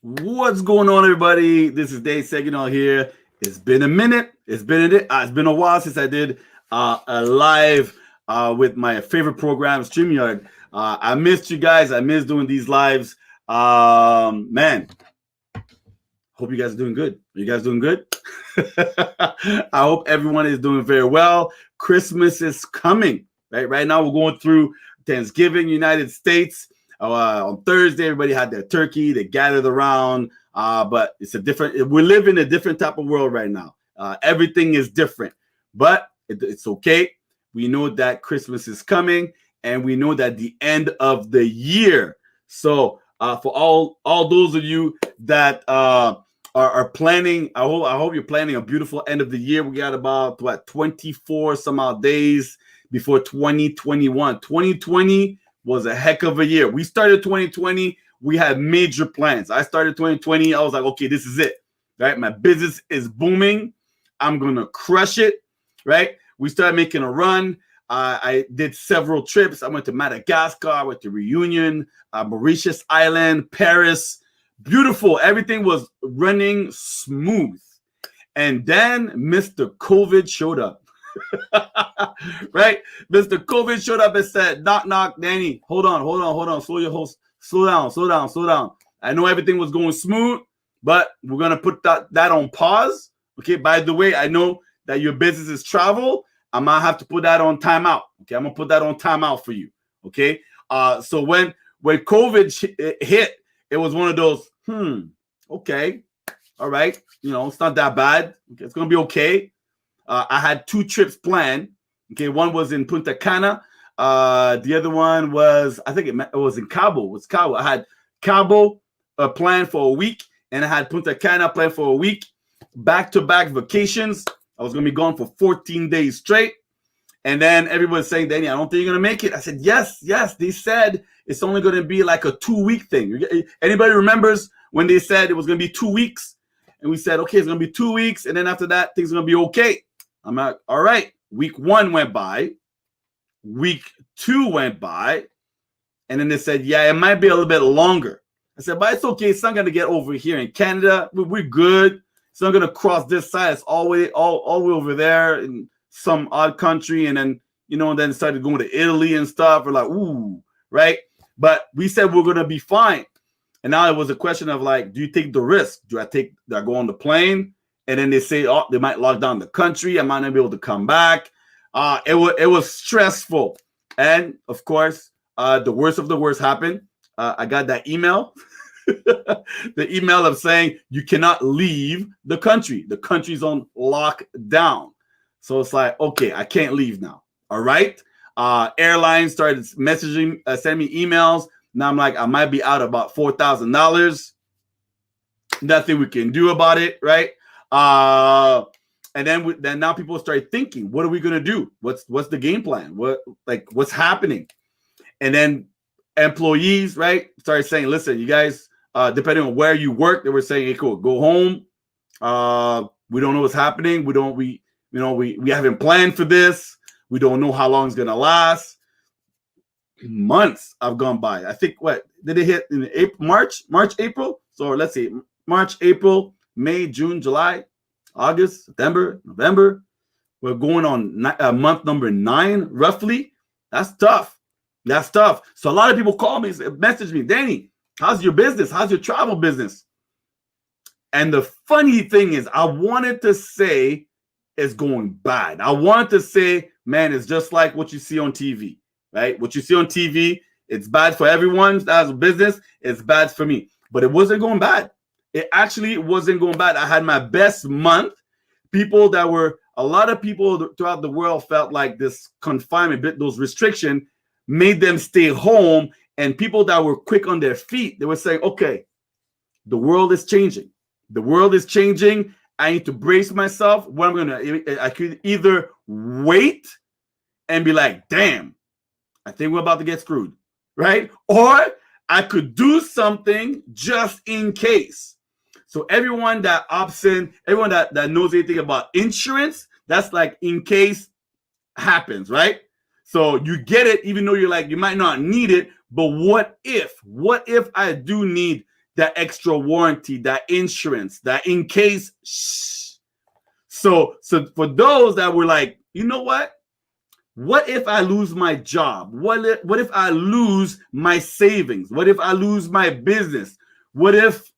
What's going on, everybody? This is Dave Seginol here. It's been a minute. It's been a while since I did a live with my favorite program, StreamYard. I missed you guys. I miss doing these lives. Man, hope you guys are doing good. Are you guys doing good? I hope everyone is doing very well. Christmas is coming. Right now, we're going through Thanksgiving, United States. On Thursday, everybody had their turkey. They gathered around, but it's a different. We live in a different type of world right now. Everything is different, but it's okay. We know that Christmas is coming, and we know that the end of the year. So, for all those of you that are planning, I hope you're planning a beautiful end of the year. We got about 24 some odd days before 2021. 2020 was a heck of a year. We started 2020. We had major plans. I started 2020. I was like, okay, this is it, right? My business is booming. I'm going to crush it, right? We started making a run. I did several trips. I went to Madagascar, I went to Reunion, Mauritius Island, Paris. Beautiful. Everything was running smooth. And then Mr. COVID showed up. Right? Mr. COVID showed up and said, knock, knock, Danny, hold on. Slow down. I know everything was going smooth, but we're going to put that on pause. Okay. By the way, I know that your business is travel. I might have to put that on timeout. Okay. I'm going to put that on timeout for you. Okay. So when COVID hit, it was one of those, okay. All right. It's not that bad. Okay, it's going to be okay. I had 2 trips planned. Okay, one was in Punta Cana. The other one was, I think it was in Cabo. It was Cabo. I had Cabo planned for a week, and I had Punta Cana planned for a week. Back-to-back vacations. I was going to be gone for 14 days straight. And then everybody's saying, Danny, I don't think you're going to make it. I said, yes. They said it's only going to be like a 2-week thing. Anybody remembers when they said it was going to be 2 weeks? And we said, okay, it's going to be 2 weeks. And then after that, things are going to be okay. I'm like, all right. Week 1 went by. Week 2 went by. And then they said, yeah, it might be a little bit longer. I said, but it's okay. It's not going to get over here in Canada. We're good. It's not going to cross this side. It's all the way over there in some odd country. And then, then started going to Italy and stuff. We're like, ooh, right? But we said we're going to be fine. And now it was a question of like, do you take the risk? Do I go on the plane? And then they say, oh, they might lock down the country. I might not be able to come back. It was stressful. And of course, the worst of the worst happened. I got that email, the email of saying you cannot leave the country. The country's on lockdown. So it's like, okay, I can't leave now. All right. Airlines started sending me emails. Now I'm like, I might be out about $4,000. Nothing we can do about it, right? And then now people start thinking, what are we gonna do? What's the game plan? What's happening? And then employees, right, started saying, listen, you guys, depending on where you work, they were saying, hey, cool, go home. We don't know what's happening. We haven't planned for this. We don't know how long it's gonna last. Months have gone by. I think what did it hit in March, April? So let's see, March, April, May, June, July, August, September, November. We're going on month number 9, roughly. That's tough. So a lot of people call me, message me, Danny, how's your business? How's your travel business? And the funny thing is, I wanted to say it's going bad. I wanted to say, man, it's just like what you see on TV. Right? What you see on TV, it's bad for everyone that has a business. It's bad for me. But it wasn't going bad. It actually wasn't going bad. I had my best month. A lot of people throughout the world felt like this confinement, those restrictions made them stay home. And people that were quick on their feet, they were saying, okay, the world is changing. I need to brace myself. I could either wait and be like, damn, I think we're about to get screwed, right? Or I could do something just in case. So everyone that opts in, everyone that knows anything about insurance, that's like in case happens, right? So you get it, even though you're like, you might not need it, but what if I do need that extra warranty, that insurance, that in case. Shh. So for those that were like, you know what? What if I lose my job? What if I lose my savings? What if I lose my business? What if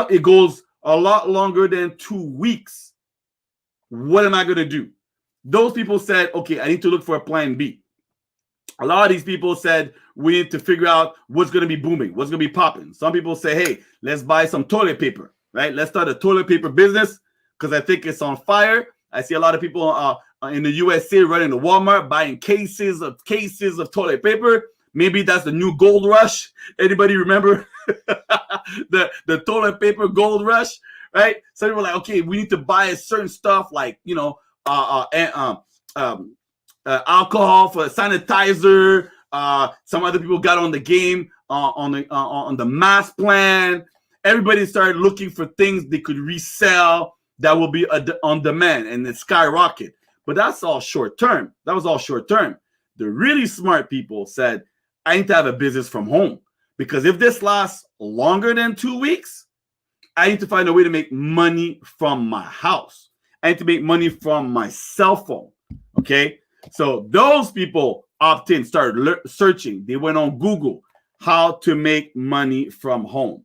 it goes a lot longer than 2 weeks? What am I going to do? Those people said, okay, I need to look for a plan B. A lot of these people said, we need to figure out what's going to be booming, what's going to be popping. Some people say, hey, let's buy some toilet paper, right? Let's start a toilet paper business because I think it's on fire. I see a lot of people in the USA running to Walmart buying cases of toilet paper. Maybe that's the new gold rush. Anybody remember the toilet paper gold rush, right? So they were like, okay, we need to buy certain stuff like, alcohol for sanitizer. Some other people got on the game on the mask plan. Everybody started looking for things they could resell that will be on demand, and it skyrocket. But that's all short term. That was all short term. The really smart people said, I need to have a business from home, because if this lasts longer than 2 weeks, I need to find a way to make money from my house. I need to make money from my cell phone. Okay. So those people opt in, started searching. They went on Google, how to make money from home.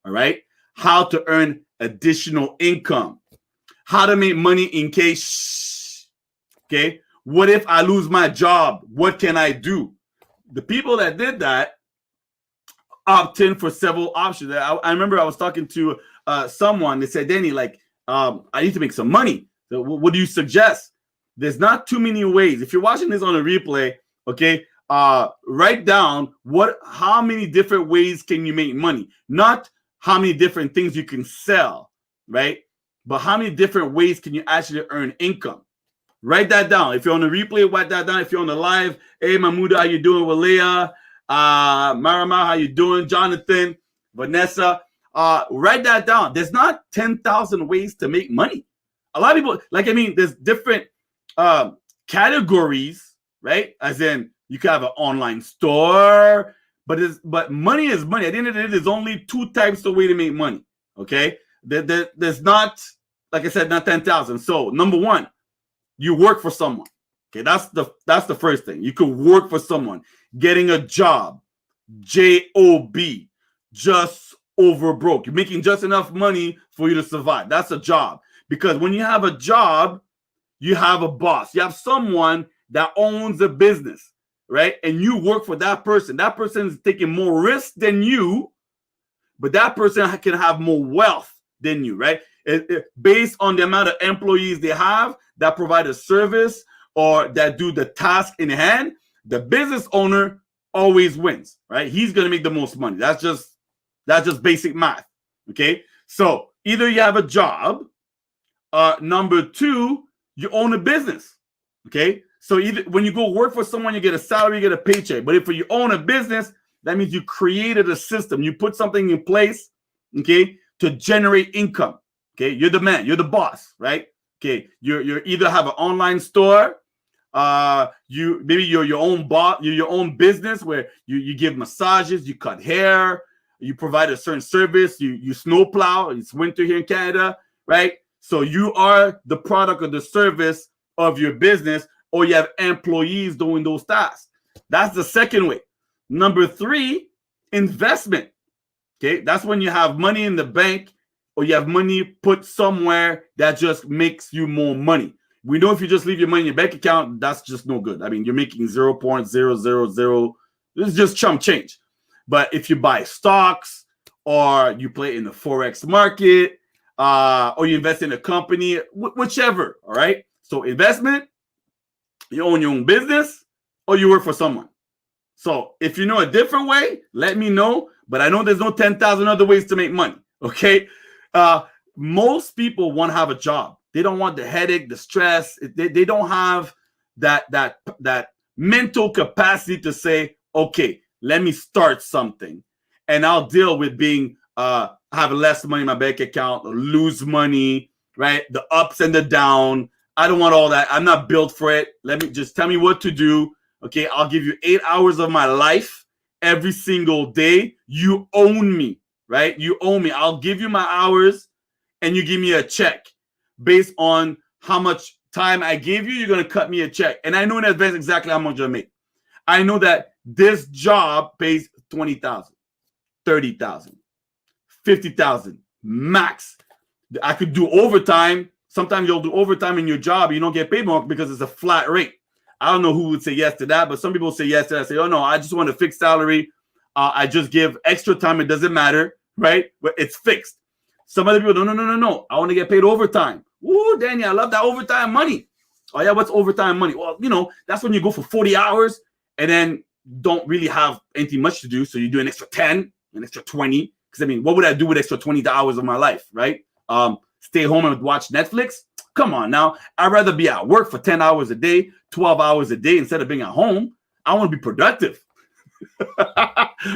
All right. How to earn additional income. How to make money in case. Okay. What if I lose my job? What can I do? The people that did that opt in for several options. I remember I was talking to someone that said, Danny, I need to make some money. So what do you suggest? There's not too many ways. If you're watching this on a replay, okay, write down how many different ways can you make money? Not how many different things you can sell, right? But how many different ways can you actually earn income? Write that down. If you're on the replay, write that down. If you're on the live, hey, Mahmuda, how you doing? Walea, Marama, how you doing? Jonathan, Vanessa, write that down. There's not 10,000 ways to make money. A lot of people, there's different categories, right? As in, you can have an online store, but money is money. At the end of the day, there's only two types of way to make money. Okay, there's not, like I said, not 10,000. So number one, you work for someone. Okay, that's the first thing. You could work for someone, getting a job, J-O-B, just over broke. You're making just enough money for you to survive. That's a job. Because when you have a job, you have a boss. You have someone that owns a business, right? And you work for that person. That person is taking more risk than you, but that person can have more wealth than you, right? Based on the amount of employees they have that provide a service or that do the task in hand, the business owner always wins, right? He's going to make the most money. That's just basic math, okay? So either you have a job, number two, you own a business, okay? So either when you go work for someone, you get a salary, you get a paycheck. But if you own a business, that means you created a system. You put something in place, okay, to generate income. Okay, you're the man, you're the boss, right? Okay, you're either have an online store, maybe you're your own boss, you're your own business where you give massages, you cut hair, you provide a certain service, you snowplow. It's winter here in Canada, right? So you are the product of the service of your business, or you have employees doing those tasks. That's the second way. Number three, investment. Okay, that's when you have money in the bank, or you have money put somewhere that just makes you more money. We know if you just leave your money in your bank account, that's just no good. I mean, you're making 0.000. This is just chump change. But if you buy stocks, or you play in the Forex market, or you invest in a company, whichever, all right? So investment, you own your own business, or you work for someone. So if you know a different way, let me know. But I know there's no 10,000 other ways to make money, okay? Most people want to have a job. They don't want the headache, the stress. They don't have that mental capacity to say, okay, let me start something, and I'll deal with have less money in my bank account, lose money, right? The ups and the down. I don't want all that. I'm not built for it. Just tell me what to do. Okay, I'll give you 8 hours of my life every single day. You own me. right? You owe me. I'll give you my hours and you give me a check based on how much time I gave you. You're going to cut me a check. And I know in advance exactly how much I make. I know that this job pays 20,000, 30,000, 50,000 max. I could do overtime. Sometimes you'll do overtime in your job. You don't get paid more because it's a flat rate. I don't know who would say yes to that, but some people say yes to that. I say, oh, no, I just want a fixed salary. I just give extra time. It doesn't matter, right? But it's fixed. Some other people, no. I want to get paid overtime. Ooh, Danny, I love that overtime money. Oh, yeah, what's overtime money? Well, that's when you go for 40 hours and then don't really have anything much to do. So you do an extra 10, an extra 20. Because, I mean, what would I do with extra 20 hours of my life, right? Stay home and watch Netflix? Come on now. I'd rather be at work for 10 hours a day, 12 hours a day instead of being at home. I want to be productive.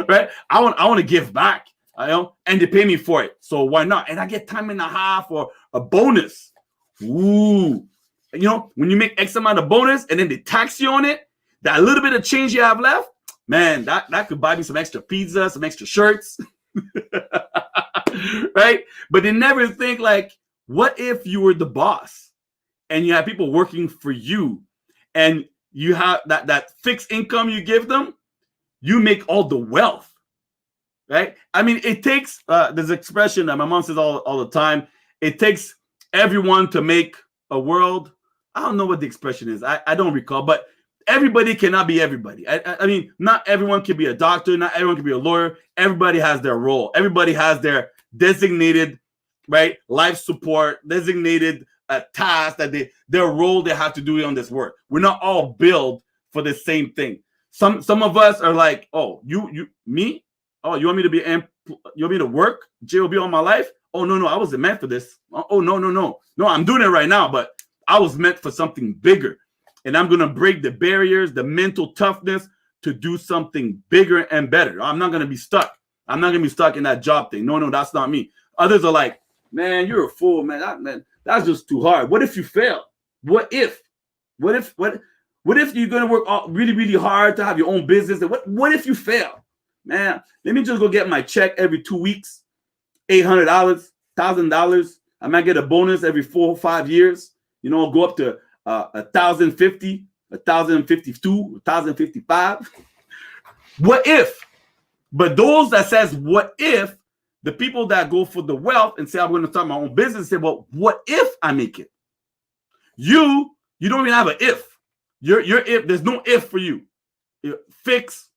Right? I want to give back. And they pay me for it. So why not? And I get time and a half or a bonus. Ooh. When you make X amount of bonus and then they tax you on it, that little bit of change you have left, man, that could buy me some extra pizza, some extra shirts. Right? But they never think like, what if you were the boss and you have people working for you and you have that fixed income you give them, you make all the wealth, right? I mean, it takes, there's an expression that my mom says all the time, it takes everyone to make a world. I don't know what the expression is. I don't recall, but everybody cannot be everybody. I mean, not everyone can be a doctor. Not everyone can be a lawyer. Everybody has their role. Everybody has their designated, right, life support, designated task that their role they have to do on this work. We're not all built for the same thing. Some of us are like, oh, me? Oh, you want me to you want me to work JOB all my life? Oh, no, I wasn't meant for this. Oh, no. No, I'm doing it right now, but I was meant for something bigger. And I'm going to break the barriers, the mental toughness to do something bigger and better. I'm not going to be stuck. I'm not going to be stuck in that job thing. No, that's not me. Others are like, man, you're a fool, man. That's just too hard. What if you fail? What if you're going to work really, really hard to have your own business? What if you fail? Man, let me just go get my check every 2 weeks, $800, $1,000. I might get a bonus every 4 or 5 years. Go up to 1,050, 1,052, 1,055. What if? But those that says what if, the people that go for the wealth and say I'm going to start my own business, say, well, what if I make it? You don't even have an if. Your if, there's no if for you. Fix,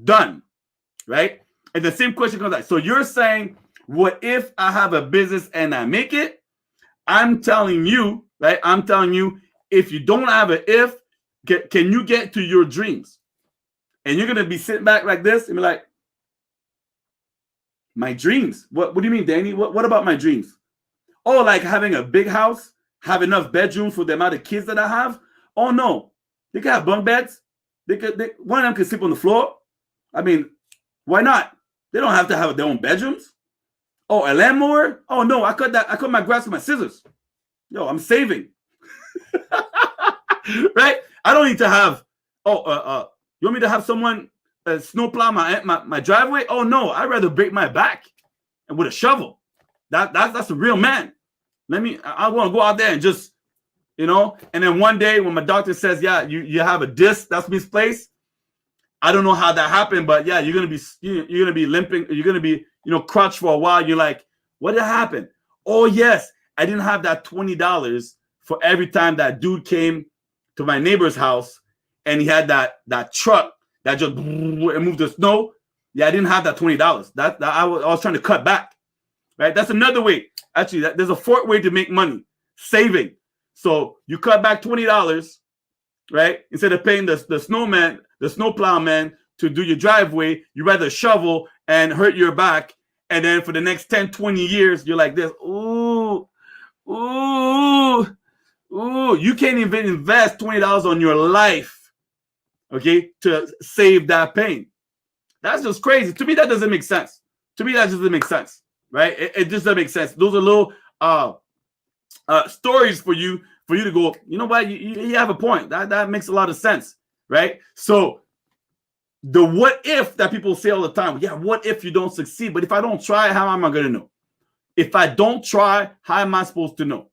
done, right? And the same question comes out. So you're saying, what if I have a business and I make it? I'm telling you, right? If you don't have an if, can you get to your dreams? And you're going to be sitting back like this and be like, my dreams? What do you mean, Danny? What about my dreams? Oh, like having a big house, have enough bedrooms for the amount of kids that I have? Oh, no. They can have bunk beds. One of them can sleep on the floor. I mean, why not? They don't have to have their own bedrooms. Oh, a lawnmower? Oh, no, I cut my grass with my scissors. Yo, I'm saving. Right? I don't need to have, you want me to have someone snowplow my driveway? Oh, no, I'd rather break my back and with a shovel. That's a real man. I want to go out there and just, and then one day when my doctor says, yeah, you have a disc that's misplaced. I don't know how that happened, but yeah, you're gonna be limping. You're gonna be crutch for a while. You're like, what did happen? Oh yes, I didn't have that $20 for every time that dude came to my neighbor's house and he had that truck that just moved the snow. Yeah, I didn't have that $20. That I was trying to cut back. Right? That's another way. Actually, there's a fourth way to make money: saving. So you cut back $20, right? Instead of paying the snowplow man to do your driveway, you rather shovel and hurt your back. And then for the next 10, 20 years, you're like this. Ooh. You can't even invest $20 on your life, okay, to save that pain. That's just crazy. To me, that doesn't make sense. Right? It just doesn't make sense. Those are little stories for you to go, you know what, you have a point. That makes a lot of sense, right? So the what if that people say all the time. Yeah, what if you don't succeed? But if I don't try, how am I going to know? If I don't try, how am I supposed to know?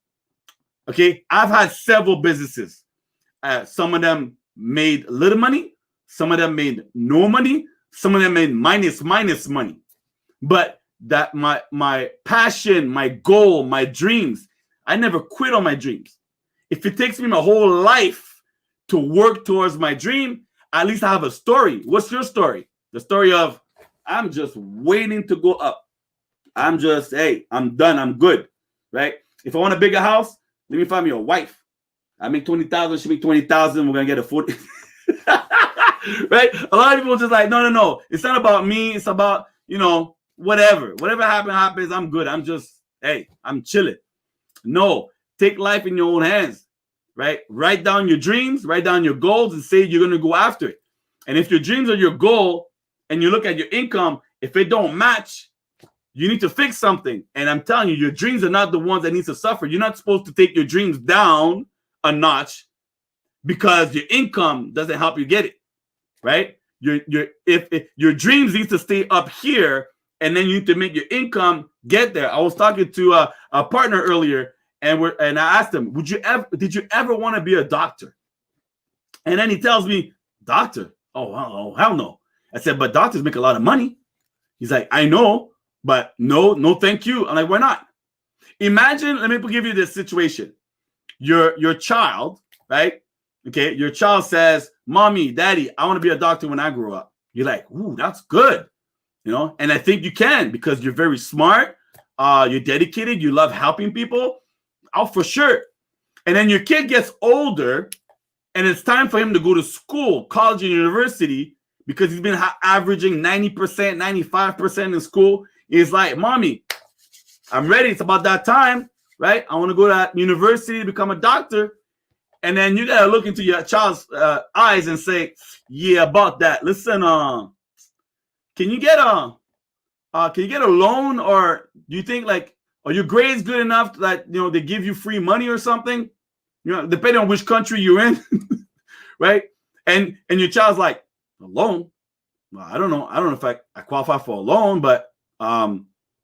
Okay, I've had several businesses. Some of them made little money. Some of them made no money. Some of them made minus money. But that my passion, my goal, my dreams, I never quit on my dreams. If it takes me my whole life to work towards my dream, at least I have a story. What's your story? The story of, I'm just waiting to go up. I'm just, hey, I'm done. I'm good, right? If I want a bigger house, let me find me a wife. I make 20,000. She make 20,000. We're gonna get a 40. Right? A lot of people just like, no. It's not about me. It's about, whatever. Whatever happens. I'm good. I'm just, hey, I'm chilling. No, take life in your own hands, right? Write down your dreams, write down your goals, and say you're gonna go after it. And if your dreams are your goal, and you look at your income, if it don't match, you need to fix something. And I'm telling you, your dreams are not the ones that need to suffer. You're not supposed to take your dreams down a notch because your income doesn't help you get it, right? If your dreams need to stay up here, and then you need to make your income get there. I was talking to a partner earlier, and I asked him, did you ever want to be a doctor? And then he tells me, doctor? Oh, hell no. I said, but doctors make a lot of money. He's like, I know, but no, thank you. I'm like, why not? Imagine, let me give you this situation. Your child, right? Okay, your child says, Mommy, Daddy, I want to be a doctor when I grow up. You're like, ooh, that's good. And I think you can, because you're very smart, you're dedicated, you love helping people. Oh, for sure. And then your kid gets older, and it's time for him to go to school, college and university, because he's been averaging 90%, 95% in school. He's like, Mommy, I'm ready. It's about that time, right? I want to go to that university to become a doctor. And then you got to look into your child's eyes and say, yeah, about that. Listen, can you get a loan, or do you think are your grades good enough that they give you free money or something? Depending on which country you're in, right? And your child's like, a loan? Well, I don't know if I qualify for a loan, but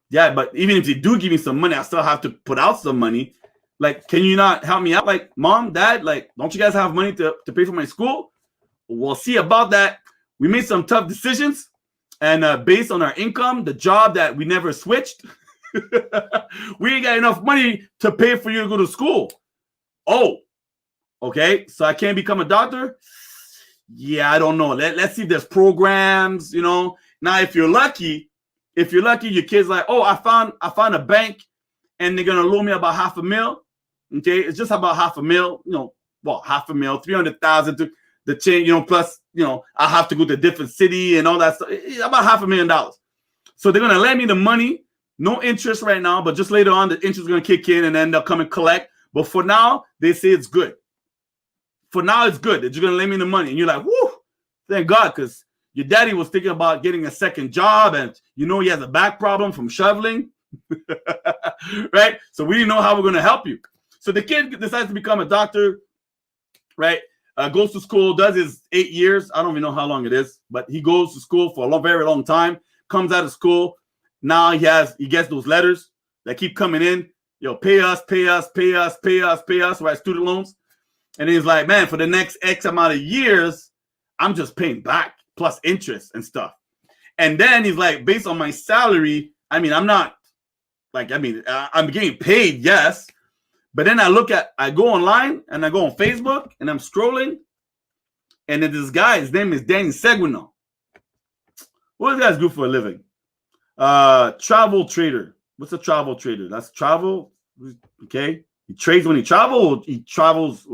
yeah. But even if they do give me some money, I still have to put out some money. Like, can you not help me out? Like, Mom, Dad, don't you guys have money to pay for my school? We'll see about that. We made some tough decisions. And based on our income, the job that we never switched, we ain't got enough money to pay for you to go to school. Oh, okay. So I can't become a doctor? Yeah, I don't know. Let's see if there's programs, Now, if you're lucky, your kid's like, oh, I found a bank, and they're gonna loan me about $500,000. Okay, it's just about $500,000. $500,000, 300,000 to the chain, plus, I have to go to a different city and all that stuff. About $500,000. So they're going to lend me the money, no interest right now, but just later on, the interest is going to kick in, and then they'll come and collect. But for now, they say it's good. For now, it's good. They're just going to lend me the money. And you're like, whoo, thank God, because your daddy was thinking about getting a second job, and he has a back problem from shoveling. Right? So we didn't know how we're going to help you. So the kid decides to become a doctor, right? Goes to school, does his 8 years. I don't even know how long it is, but he goes to school for a very long time, comes out of school. Now he gets those letters that keep coming in. Pay us, right? Student loans. And he's like, man, for the next X amount of years, I'm just paying back plus interest and stuff. And then he's like, based on my salary, I'm getting paid, yes. But then I go online, and I go on Facebook, and I'm scrolling, and then this guy, his name is Danny Seguinal. What does this guy do for a living? Travel trader. What's a travel trader? That's travel. Okay. He trades when he travels. He travels.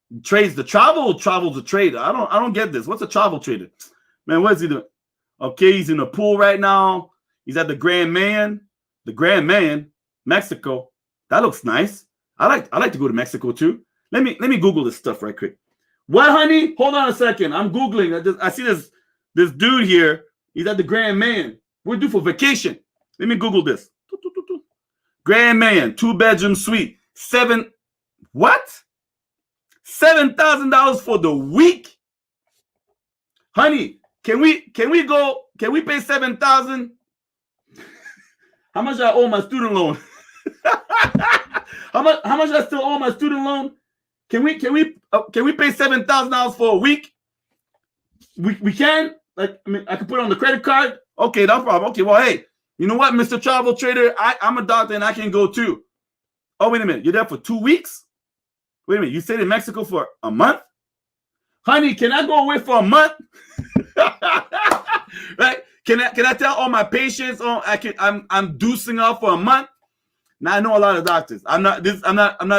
He trades the travel, or travels the trade. I don't get this. What's a travel trader? Man, what is he doing? Okay, he's in the pool right now. He's at the Grand Mayan. The Grand Mayan, Mexico. That looks nice. I like to go to Mexico too. Let me Google this stuff right quick. What, honey? Hold on a second. I'm Googling. I see this dude here. He's at the Grand Mayan. We're due for vacation. Let me Google this. Grand Mayan, 2-bedroom suite. $7,000 for the week? Honey, Can we pay 7,000? How much I owe my student loan? How much I still owe my student loan? Can we pay $7,000 for a week? We can. Like, I mean, I can put it on the credit card. Okay, no problem. Okay, well, hey, you know what, Mr. Travel Trader, I'm a doctor and I can go too. Oh, wait a minute, you're there for 2 weeks? Wait a minute, you stayed in Mexico for a month? Honey, can I go away for a month? Right? Can I tell all my patients, oh, I'm deucing off for a month? Now I know a lot of doctors. I'm not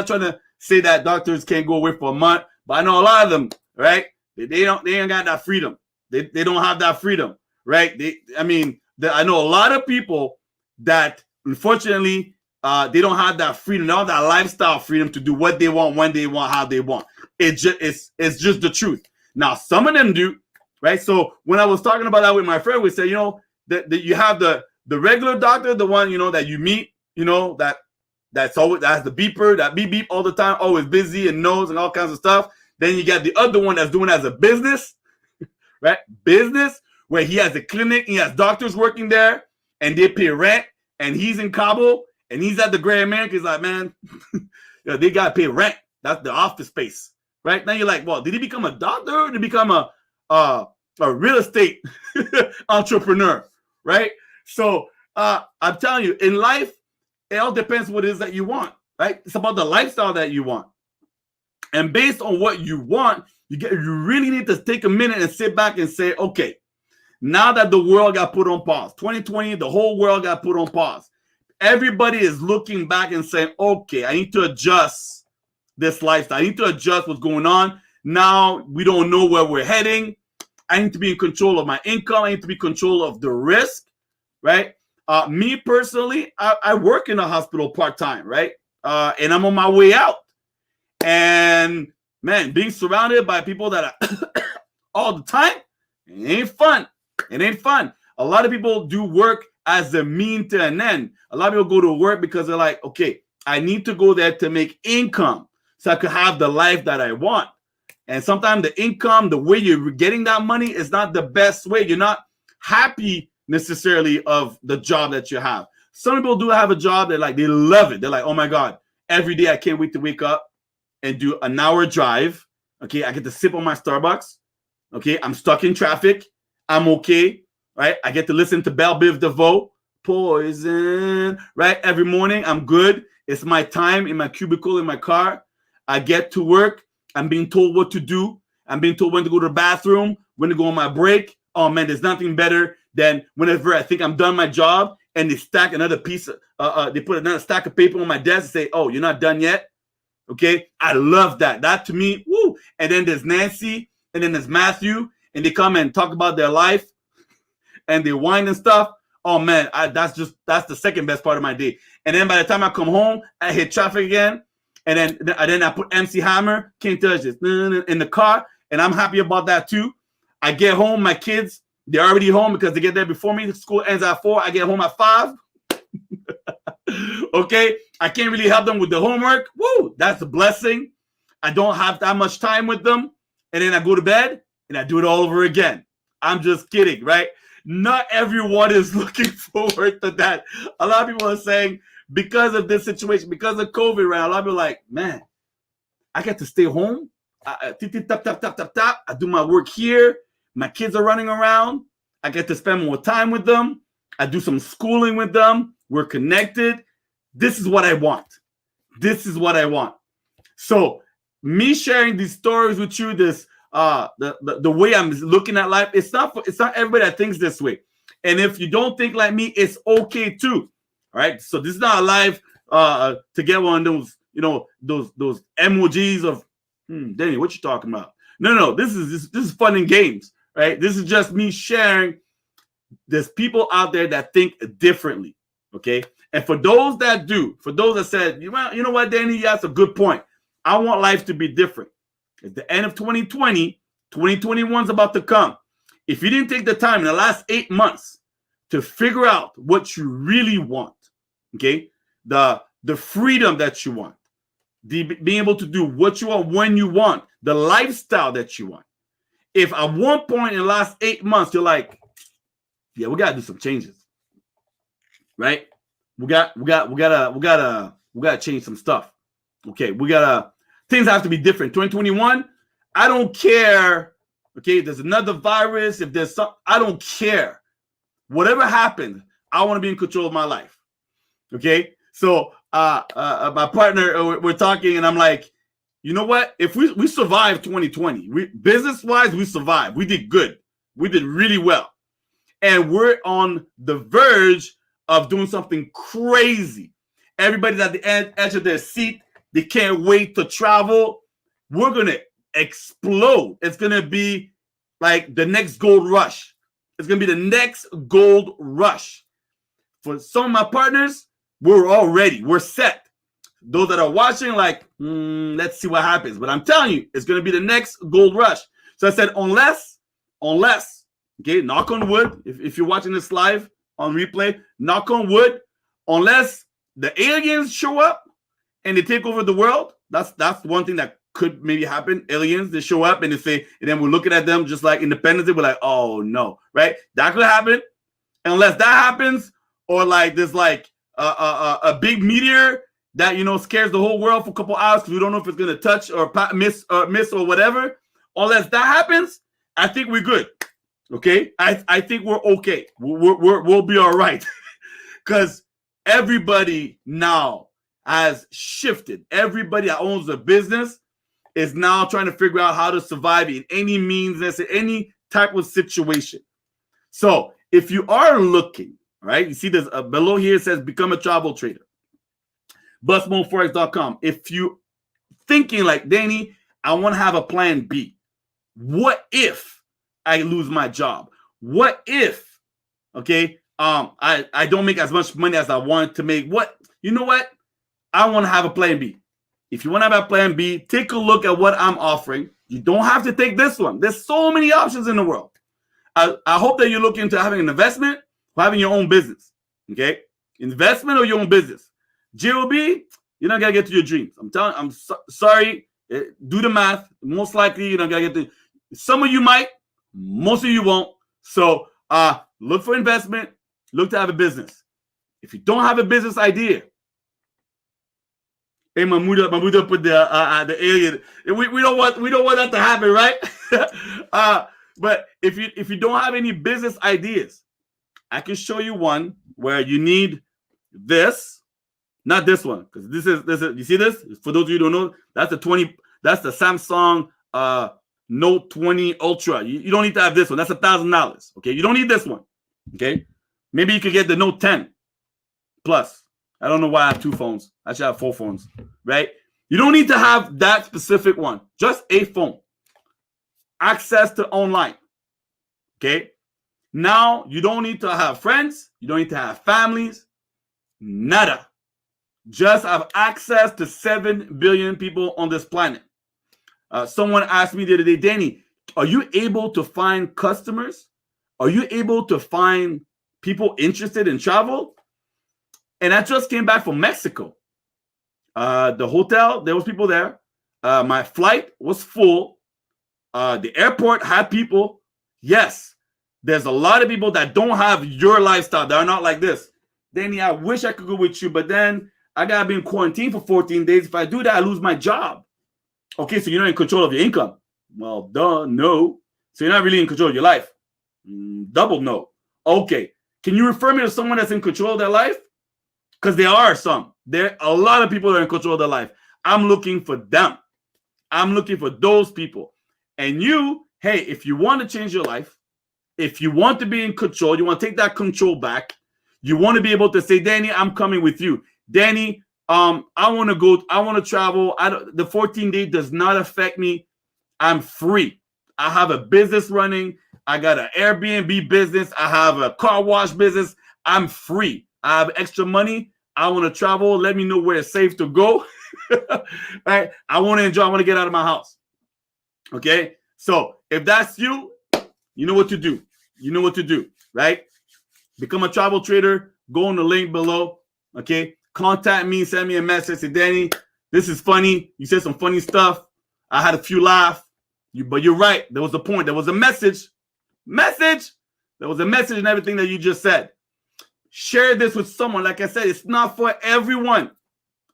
trying to say that doctors can't go away for a month, but I know a lot of them, right? They ain't got that freedom. They don't have that freedom, right? I know a lot of people that unfortunately they don't have that freedom, they don't have that lifestyle freedom to do what they want, when they want, how they want. It's just the truth. Now some of them do, right? So when I was talking about that with my friend, we said, you know, that you have the regular doctor, the one, you know, that you meet, you know, that's always, that has the beeper, that beep all the time, always busy and knows and all kinds of stuff. Then you got the other one that's doing it as a business, right? Business, where he has a clinic, he has doctors working there, and they pay rent, and he's in Cabo, and he's at the Great America. He's like, man, you know, they got to pay rent. That's the office space, right? Now you're like, well, did he become a doctor or did he become a real estate entrepreneur, right? So I'm telling you, in life, it all depends what it is that you want, right? It's about the lifestyle that you want. And based on what you want, you really need to take a minute and sit back and say, okay, now that the world got put on pause, 2020, the whole world got put on pause. Everybody is looking back and saying, okay, I need to adjust this lifestyle. I need to adjust what's going on. Now we don't know where we're heading. I need to be in control of my income. I need to be in control of the risk, right? Me personally, I work in a hospital part-time, right? And I'm on my way out. And man, being surrounded by people that are all the time, it ain't fun. It ain't fun. A lot of people do work as a mean to an end. A lot of people go to work because they're like, okay, I need to go there to make income so I could have the life that I want. And sometimes the income, the way you're getting that money is not the best way. You're not happy necessarily of the job that you have. Some people do have a job that like, they love it. They're like, oh my God, every day I can't wait to wake up and do an hour drive. Okay, I get to sip on my Starbucks. Okay, I'm stuck in traffic. I'm okay, right? I get to listen to Belle Biv DeVoe, Poison, right? Every morning, I'm good. It's my time in my cubicle in my car. I get to work. I'm being told what to do. I'm being told when to go to the bathroom, when to go on my break. Oh man, there's nothing better than whenever I think I'm done my job and they stack another piece of, they put another stack of paper on my desk and say, oh, you're not done yet? Okay, I love that. That to me, woo. And then there's Nancy, and then there's Matthew, and they come and talk about their life, and they whine and stuff. Oh man, that's the second best part of my day. And then by the time I come home, I hit traffic again, and then I put MC Hammer, Can't Touch This, in the car, and I'm happy about that too. I get home, my kids, they're already home because they get there before me. The school ends at 4. I get home at 5. Okay, I can't really help them with the homework. Woo, that's a blessing. I don't have that much time with them. And then I go to bed and I do it all over again. I'm just kidding, right? Not everyone is looking forward to that. A lot of people are saying because of this situation, because of COVID, right? A lot of people are like, man, I get to stay home. I do my work here. My kids are running around. I get to spend more time with them. I do some schooling with them. We're connected. This is what I want. This is what I want. So me sharing these stories with you, this the way I'm looking at life, it's not everybody that thinks this way. And if you don't think like me, it's okay too. All right. So this is not a live to get one of those, you know, those emojis of Danny, what you talking about? No. This is fun and games, right? This is just me sharing. There's people out there that think differently. Okay. And for those that do, for those that said, you know what, Danny, that's a good point. I want life to be different. At the end of 2020, 2021 is about to come. If you didn't take the time in the last 8 months to figure out what you really want, okay, the freedom that you want, being able to do what you want when you want, the lifestyle that you want, if at one point in the last 8 months you're like, yeah, we gotta do some changes, right? We gotta change some stuff. Okay, things have to be different. 2021, I don't care. Okay, if there's another virus, if there's some, I don't care. Whatever happened, I want to be in control of my life. Okay, so my partner, we're talking, and I'm like, you know what? If we survived 2020, business-wise, we survived. We did good. We did really well. And we're on the verge of doing something crazy. Everybody's at the edge of their seat. They can't wait to travel. We're going to explode. It's going to be like the next gold rush. It's going to be the next gold rush. For some of my partners, we're all ready. We're set. Those that are watching, like, let's see what happens. But I'm telling you, it's going to be the next gold rush. So I said, unless, okay, knock on wood, if you're watching this live on replay, knock on wood, unless the aliens show up and they take over the world, that's one thing that could maybe happen. Aliens, they show up and they say, and then we're looking at them just like Independence Day, we're like, oh no, right? That could happen. Unless that happens, or like there's like a big meteor that, you know, scares the whole world for a couple hours because we don't know if it's going to touch or miss or whatever. Unless that happens, I think we're good. Okay, I think we're okay. We'll be all right, because everybody now has shifted. Everybody that owns a business is now trying to figure out how to survive in any means, in any type of situation. So if you are looking, right, you see this below here, it says become a travel trader. BustMoForex.com. If you thinking like, Danny, I want to have a plan B. What if I lose my job? What if, okay, I don't make as much money as I want to make? You know what? I want to have a plan B. If you want to have a plan B, take a look at what I'm offering. You don't have to take this one. There's so many options in the world. I hope that you're looking into having an investment or having your own business, okay? Investment or your own business. JOB, you're not going to get to your dreams. I'm sorry. Do the math. Most likely, you're not going to get to. Some of you might. Most of you won't. So look for investment. Look to have a business. If you don't have a business idea, hey, Mahmoud put the alien. We don't want that to happen, right? But if you don't have any business ideas, I can show you one where you need this. Not this one, because this is you see this? For those of you who don't know, that's the Samsung Note 20 Ultra. You don't need to have this one. That's $1,000. Okay, you don't need this one. Okay, maybe you could get the Note 10 Plus. I don't know why I have two phones. I should have 4 phones, right? You don't need to have that specific one. Just a phone. Access to online. Okay. Now you don't need to have friends. You don't need to have families. Nada. Just have access to 7 billion people on this planet. Someone asked me the other day, Danny, are you able to find customers? Are you able to find people interested in travel? And I just came back from Mexico. The hotel, there was people there. My flight was full. The airport had people. Yes, there's a lot of people that don't have your lifestyle. That are not like this. Danny, I wish I could go with you, but then I got to be in quarantine for 14 days. If I do that, I lose my job. Okay, so you're not in control of your income. Well, duh, no. So you're not really in control of your life. Double no. Okay. Can you refer me to someone that's in control of their life? Because there are some. There are a lot of people that are in control of their life. I'm looking for them. I'm looking for those people. And you, hey, if you want to change your life, if you want to be in control, you want to take that control back, you want to be able to say, Danny, I'm coming with you. Danny, I want to go, I want to travel. The 14-day does not affect me. I'm free. I have a business running. I got an Airbnb business. I have a car wash business. I'm free. I have extra money. I want to travel. Let me know where it's safe to go. Right? I want to enjoy. I want to get out of my house. Okay? So if that's you, you know what to do. You know what to do, right? Become a travel trader. Go on the link below. Okay? Contact me. Send me a message. Say, Danny, this is funny. You said some funny stuff. I had a few laughs. But you're right. There was a point. There was a message. There was a message in everything that you just said. Share this with someone. Like I said, it's not for everyone.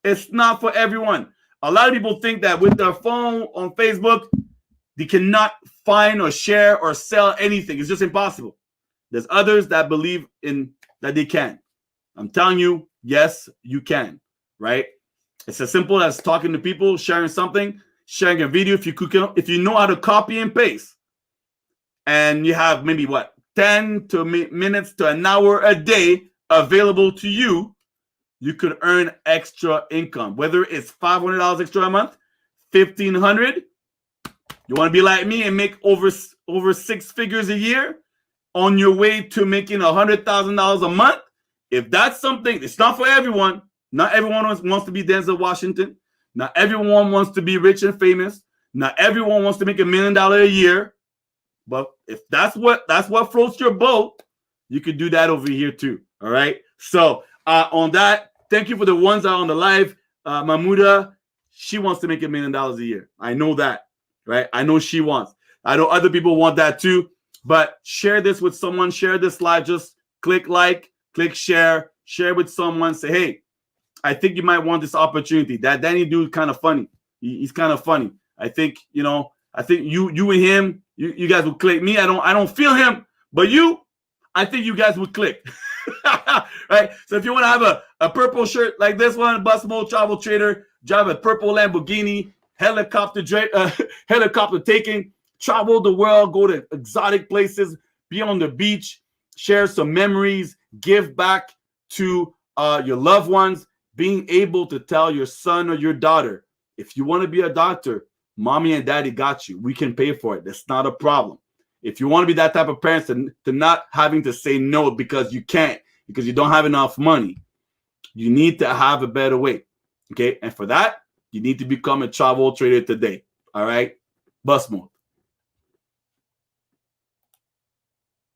It's not for everyone. A lot of people think that with their phone on Facebook, they cannot find or share or sell anything. It's just impossible. There's others that believe in that they can. I'm telling you, yes, you can, right? It's as simple as talking to people, sharing something, sharing a video. If you know how to copy and paste, and you have maybe 10 minutes to an hour a day available to you, you could earn extra income. Whether it's $500 extra a month, $1,500. You want to be like me and make over 6 figures a year on your way to making $100,000 a month? If that's something, it's not for everyone. Not everyone wants to be Denzel Washington. Not everyone wants to be rich and famous. Not everyone wants to make $1 million a year. But if that's what floats your boat, you could do that over here too. All right. So on that, thank you for the ones that are on the live. Mahmuda, she wants to make $1 million a year. I know that, right? I know she wants. I know other people want that too. But share this with someone. Share this live. Just click like, click share, share with someone. Say, hey, I think you might want this opportunity. That Danny dude kind of funny. He's kind of funny. I think you and him, you guys would click. Me, I don't feel him, but I think you guys would click. Right? So if you want to have a purple shirt like this one, Bus Mode Travel Trader, drive a purple Lamborghini, helicopter taking, travel the world, go to exotic places, be on the beach, share some memories, give back to your loved ones, being able to tell your son or your daughter, if you want to be a doctor, mommy and daddy got you. We can pay for it. That's not a problem. If you want to be that type of parent to not having to say no because you can't, because you don't have enough money, you need to have a better way. Okay. And for that, you need to become a travel trader today. All right. Bus Mode.